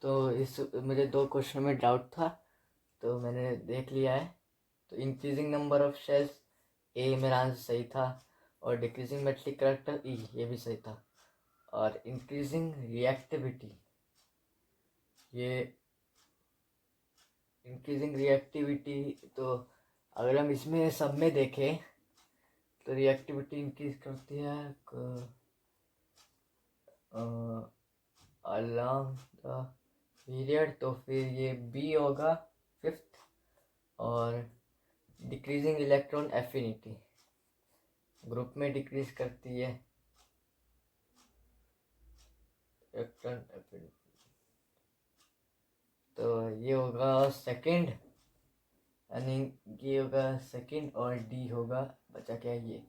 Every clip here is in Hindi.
तो इस मुझे 2 क्वेश्चन में डाउट था, तो मैंने देख लिया है। तो इंक्रीजिंग नंबर ऑफ शेल्स, ए मेरा आंसर सही था। और डिक्रीजिंग मेटलिक करैक्टर, ई, ये भी सही था। और इंक्रीजिंग रिएक्टिविटी, ये इंक्रीजिंग रिएक्टिविटी, तो अगर हम इसमें सब में देखें तो रिएक्टिविटी इंक्रीज करती है अलॉन्ग द पीरियड, तो फिर ये बी होगा 5th। और डिक्रीजिंग इलेक्ट्रॉन एफिनिटी, ग्रुप में डिक्रीज करती है इलेक्ट्रॉन एफिनिटी, तो ये होगा सेकंड, यानी ये होगा सेकंड और डी होगा, बचा क्या ये।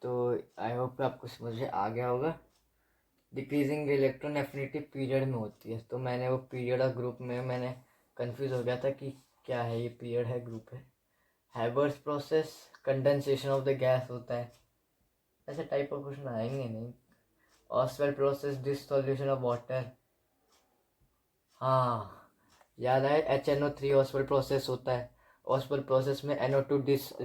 तो आई होप आपको समझ में आ गया होगा। डिक्रीजिंग इलेक्ट्रॉन एफिनिटी पीरियड में होती है, तो मैंने वो पीरियड और ग्रुप में मैंने कंफ्यूज हो गया था कि क्या है, ये पीरियड है ग्रुप है। Haber's process, condensation of the gas होता है, ऐसे टाइप ऑफ क्वेश्चन आएंगे नहीं। ऑसवेल प्रोसेस, डिसोल्यूशन ऑफ वाटर, हाँ याद आया, HNO3 ऑसवेल प्रोसेस होता है। ऑसवेल प्रोसेस में NO2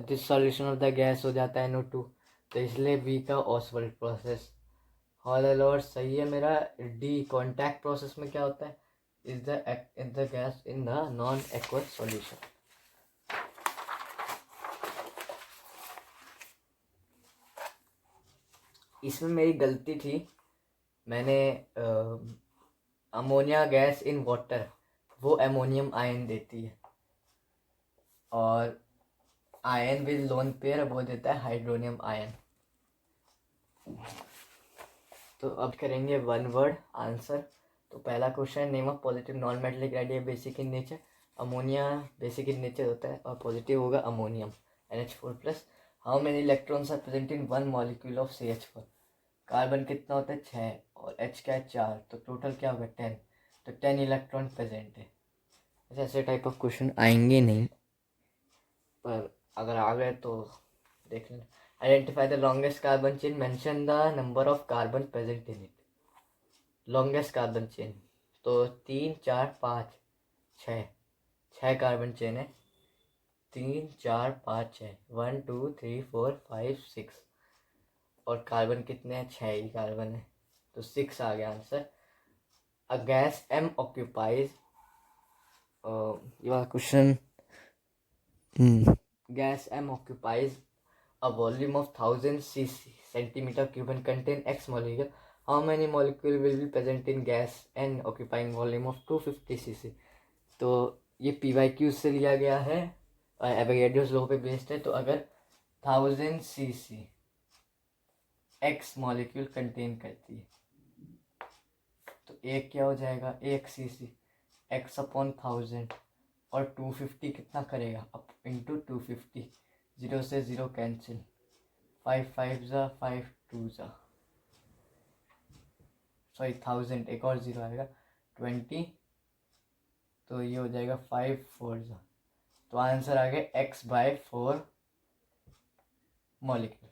dissolution of the gas हो जाता है NO2, तो इसलिए बी का ऑसवेल प्रोसेस। हॉल और सही है मेरा। डी कॉन्टैक्ट प्रोसेस में क्या होता है, is the gas in the non aqueous solution. इसमें मेरी गलती थी, मैंने अमोनिया गैस इन वाटर, वो एमोनियम आयन देती है, और आयन विद लोन पेयर वो देता है हाइड्रोनियम आयन। तो अब करेंगे वन वर्ड आंसर। तो पहला question, name of positive non metallic radius basic in nature. Ammonia basic in nature होता है और पॉजिटिव होगा ammonium NH4+। How many electrons are present in one molecule of CH4। Carbon कितना होता है 6 और H क्या है 4, तो टोटल क्या होगा 10, तो 10 इलेक्ट्रॉन प्रेजेंट है। ऐसे टाइप ऑफ क्वेश्चन आएंगे नहीं, पर अगर आ गए तो देख लेना। Identify the longest carbon chain, mention the number of carbon present in it. Longest carbon chain, तो 3 4 5 6, 6 कार्बन चेन है। 3 4 5 6, 1 2 3 4 5 6, और कार्बन कितने हैं 6 ही कार्बन है, तो 6 आ गया answer. A gas M occupies, ये वाला question, gas M occupies a volume of 1000 cc centimeter cube and contain X molecule. How many molecule will be present in gas N occupying volume of 250 cc? तो ये PYQ से लिया गया है, एवोगैड्रोस लॉ पे बेस्ड है। तो अगर 1000 cc X मॉलिक्यूल कंटेन करती है, तो एक क्या हो जाएगा, 1 cc X अपॉन 1000, और 250 कितना करेगा, अप इंटू 250, 0 से 0 कैंसिल, 5 5 जा 5 2 जा, सॉरी 1000, एक और 0 आएगा 20, तो ये हो जाएगा 5 4 जा, तो आंसर आ गया X/4 molecule.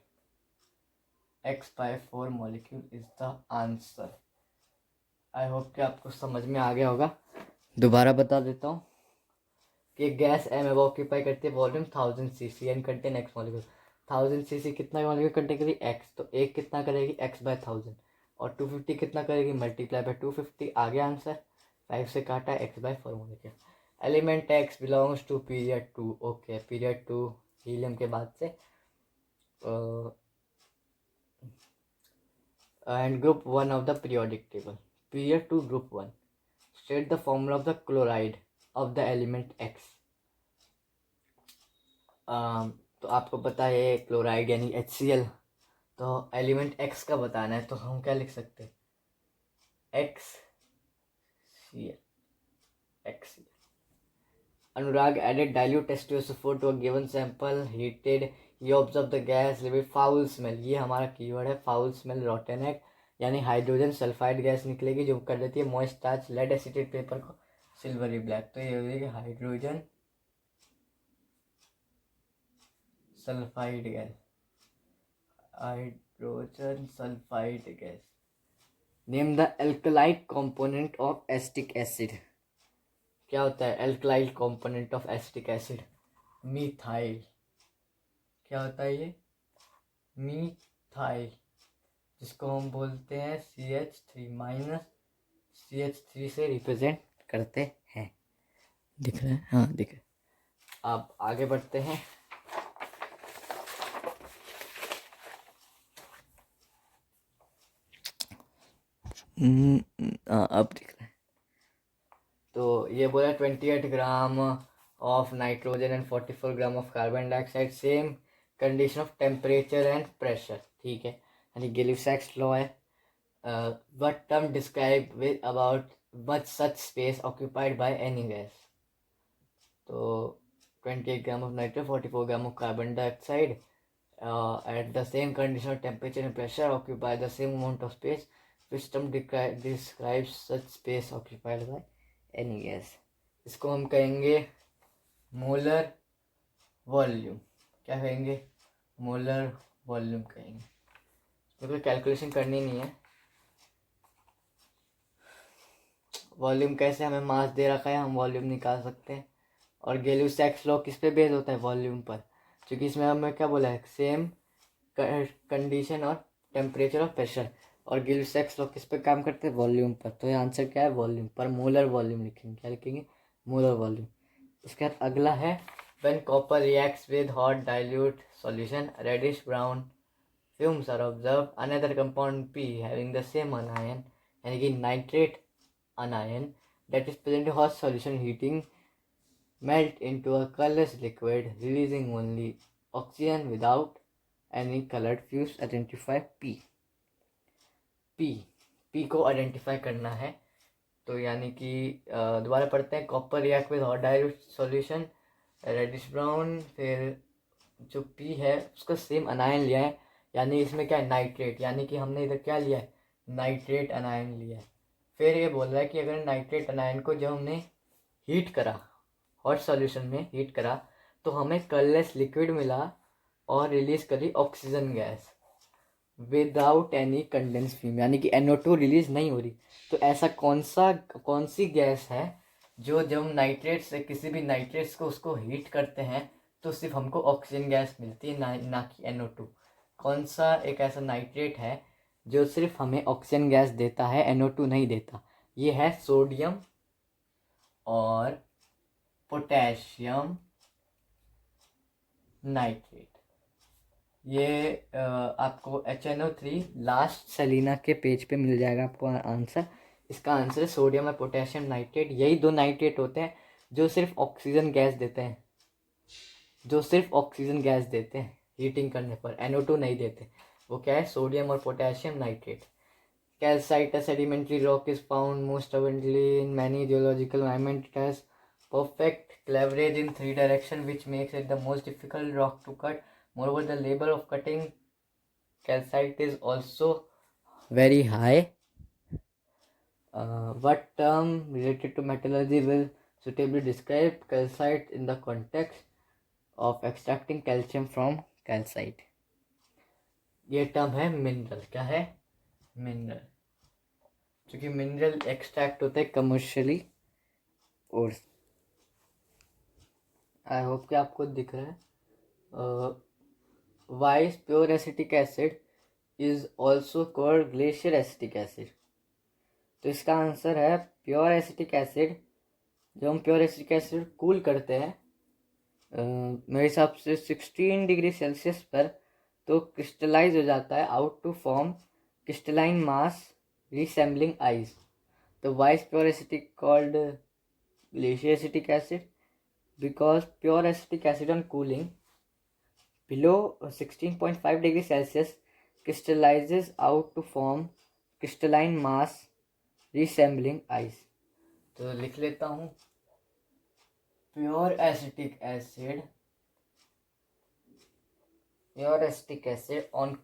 X/4 molecule is the answer. I hope कि आपको समझ में आ गया होगा। दोबारा बता देता हूँ कि गैस M ऑक्यूपाई करती है volume 1000 cc and contain X molecule. 1000 cc कितना मॉलिक्यूल कंटेन करेगी X, तो एक कितना करेगी X/1000, और 250 कितना करेगी मल्टीप्लाई बाय 250, आ गया आंसर। 5 से काटा X/4 molecule. Element X belongs to period 2, okay period 2 helium के बाद से, and group 1 of the periodic table, period 2 group 1। State the formula of the chloride of the element X। तो आपको पता है क्लोराइड यानी HCl, तो एलिमेंट X का बताना है, तो हम क्या लिख सकते हैं, XCl, XCl। Anurag added dilute H2SO4 to a given sample, heated, he observed the gas with foul smell। ये हमारा कीवर्ड है, फाउल स्मेल, रॉटन एग, यानी हाइड्रोजन सल्फाइड गैस निकलेगी जो कर देती है moist touch lead acetate paper को सिल्वरी ब्लैक। तो ये हो जाएगी hydrogen sulphide gas, hydrogen sulphide gas. Name the alkyl component of acetic acid. क्या होता है alkyl component of acetic acid? Methyl. क्या होता है ये? मीथाइल, जिसको हम बोलते हैं CH3 CH3 से रिप्रेजेंट करते हैं। दिख रहा है? हाँ दिख रहा है। अब आगे बढ़ते हैं। अब दिख रहा है। तो ये बोला 28 gram of nitrogen and 44 gram of carbon dioxide, same condition of temperature and pressure. ठीक है, यानी गिलिवसैक्स लॉ है। what term describe with about much such space occupied by any gas? तो 28 gram of nitrogen, 44 gram of carbon dioxide at the same condition of temperature and pressure occupy the same amount of space. Which term describes such space occupied by any gas? इसको हम कहेंगे मोलर वॉल्यूम। क्या कहेंगे? मोलर वॉल्यूम कहेंगे। मेरे को कैलकुलेशन करनी नहीं है। वॉल्यूम कैसे, हमें मास दे रखा है, हम वॉल्यूम निकाल सकते हैं। और गिलिवसैक्स लॉ किस पे बेस होता है? वॉल्यूम पर, क्योंकि इसमें हमें क्या बोला है? सेम कंडीशन और टेम्परेचर और प्रेशर। और गिलिवसैक्स लॉ किस पे काम करते हैं? वॉल्यूम पर। तो ये आंसर क्या है? वॉल्यूम पर मोलर वॉल्यूम लिखेंगे। क्या लिखेंगे? Molar volume. उसके बाद अगला है when copper reacts with hot dilute solution reddish brown fumes are observed. Another compound P having the same anion, यानी कि nitrate anion that is present in hot solution heating melt into a colorless liquid releasing only oxygen without any colored fumes. Identify P. P को आइडेंटिफाई करना है। तो यानी कि दोबारा पढ़ते हैं। Copper react with hot dilute solution reddish brown, फिर जो P है उसका सेम अनायन लिया है, यानी इसमें क्या है? नाइट्रेट, यानी कि हमने इधर क्या लिया है? नाइट्रेट अनायन लिया है। फिर ये बोल रहा है कि अगर नाइट्रेट अनायन को जब हमने हीट करा, हॉट सॉल्यूशन में हीट करा, तो हमें कलरलेस लिक्विड मिला और रिलीज करी oxygen gas without any condense fume, यानी कि NO2 रिलीज नहीं हो रही। तो ऐसा कौन सी गैस है जो जब हम नाइट्रेट से किसी भी नाइट्रेट्स को उसको हीट करते हैं तो सिर्फ हमको ऑक्सीजन गैस मिलती है, ना कि NO2? कौन सा एक ऐसा नाइट्रेट है जो सिर्फ हमें ऑक्सीजन गैस देता है, NO2 नहीं देता? ये है सोडियम और पोटेशियम नाइट्रेट। ये आपको HNO3 लास्ट सेलिना के पेज पे मिल जाएगा आपको आंसर। इसका आंसर है सोडियम और पोटेशियम नाइट्रेट। यही दो नाइट्रेट होते हैं जो सिर्फ ऑक्सीजन गैस देते हैं, हीटिंग करने पर, NO2 नहीं देते। वो क्या है? सोडियम और potassium nitrate. Calcite, a sedimentary rock, is found most abundantly in many geological environments. It has perfect cleavage in 3 directions, which makes it the most difficult rock to cut. Moreover, the labor of cutting calcite is also very high. What term related to metallurgy will suitably describe calcite in the context of extracting calcium from calcite? ये टर्म है मिनरल। क्या है? मिनरल। क्योंकि मिनरल एक्सट्रैक्ट होते हैं कमर्शियली। और आई होप कि आपको दिख रहा है। Vice pure acetic acid is also called glacier acetic acid. तो इसका आंसर है प्योर एसिटिक एसिड। जब हम प्योर एसिटिक एसिड कूल करते हैं मेरे हिसाब से 16 डिग्री सेल्सियस पर, तो क्रिस्टलाइज हो जाता है out to form crystalline mass resembling ice. तो why's pure acetic called glacier acetic acid because pure acetic acid on cooling below 16.5 degree Celsius crystallizes out to form crystalline mass resembling ice. तो लिख लेता हूँ pure acetic acid on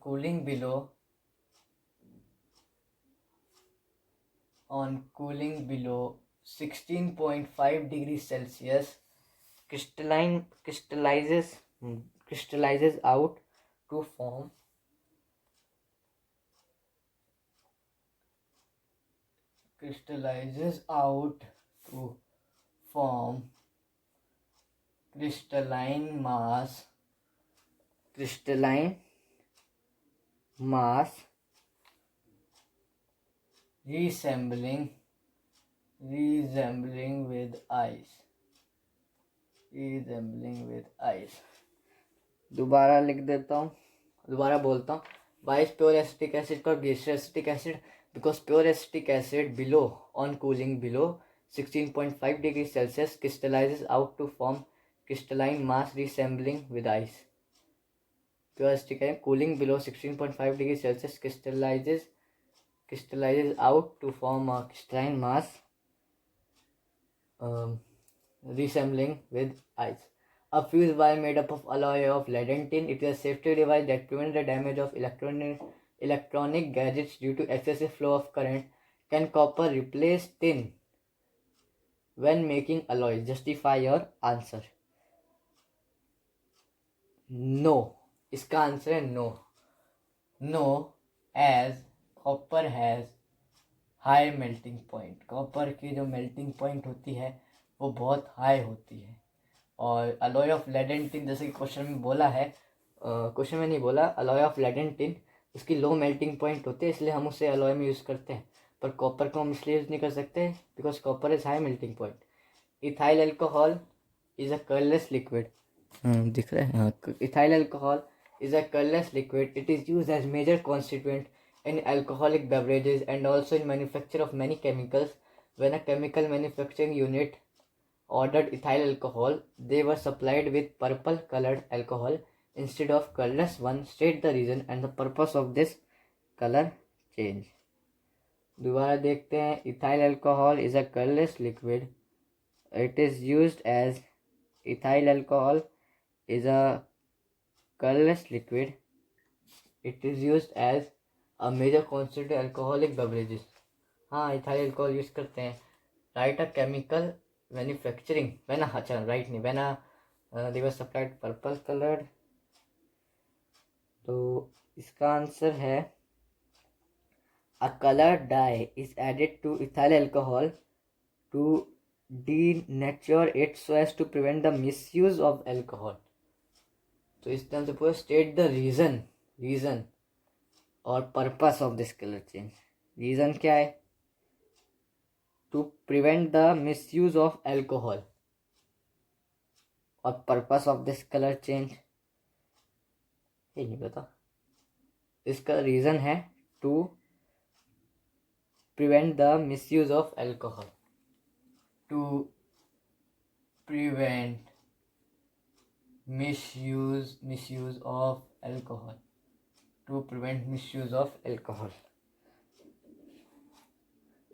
cooling below 16.5 degree Celsius crystallizes out to form crystallizes out to form crystalline mass resembling with ice. दोबारा लिख देता हूँ, दोबारा बोलता हूँ. Why is pure acetic acid called glacial acetic acid? Because pure acetic acid on cooling below 16.5 degrees Celsius crystallizes out to form crystalline mass resembling with ice. Pure acetic acid cooling below 16.5 degrees Celsius crystallizes out to form a crystalline mass resembling with ice. A fuse wire made up of alloy of lead and tin. It is a safety device that prevents the damage of electronic gadgets due to excessive flow of current. Can copper replace tin when making alloys? Justify your answer. No. इसका आंसर है no. No, as copper has high melting point. Copper की जो मेल्टिंग पॉइंट होती है वो बहुत हाई होती है. और alloy of lead and tin, जैसे कि क्वेश्चन में बोला है, क्वेश्चन में नहीं बोला, alloy of lead and tin उसकी लो मेल्टिंग पॉइंट होती है, इसलिए हम उसे अलॉय में यूज़ करते हैं. पर कॉपर को हम इसलिए यूज़ नहीं कर सकते because copper is high melting point. Ethyl alcohol is a colourless liquid. दिख रहा है, हाँ. Ethyl alcohol is a colorless liquid. It is used as major constituent in alcoholic beverages and also in manufacture of many chemicals. When a chemical manufacturing unit ordered ethyl alcohol, they were supplied with purple colored alcohol instead of colorless one. State the reason and the purpose of this color change. दोबारा देखते हैं. ethyl alcohol is a colorless liquid. It is used as ethyl alcohol is a colorless liquid. It is used as a major constituent in alcoholic beverages. हाँ, इथाइल अल्कोहल यूज़ करते हैं. Right a chemical manufacturing when, अच्छा राइट नहीं, when they were supplied purple coloured. तो इसका आंसर है a colour dye is added to ethyl alcohol to denature it so as to prevent the misuse of alcohol. तो इस तरह से पूरा स्टेट द रीज़न और purpose of this colour change. Reason क्या है? To prevent the misuse of alcohol. और purpose of this colour change ये नहीं पता. इसका रीज़न है to prevent the misuse of alcohol. To prevent misuse of alcohol. To prevent misuse of alcohol.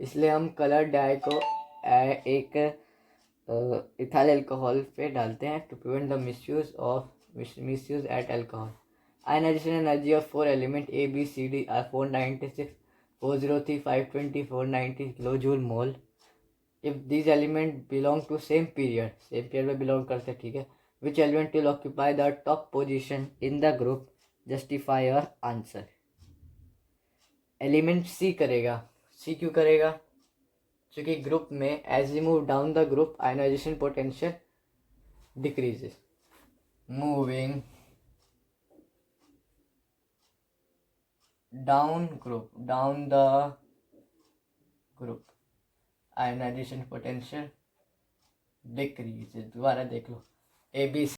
इसलिए हम कलर डाई को एक इथाइल अल्कोहल पे डालते हैं to prevent the misuse at alcohol. Ionization energy of 4 element A, B, C, D are 496, 403, 520, 490 kilojoule mole. If these elements belong to same period में belong करते हैं, ठीक है. Which element will occupy the top position in the group? Justify your answer. Element C करेगा. सी क्यों करेगा? क्योंकि ग्रुप में as you move down the group ionisation potential decreases. Moving down the group ionisation potential decreases. दोबारा देख लो. A B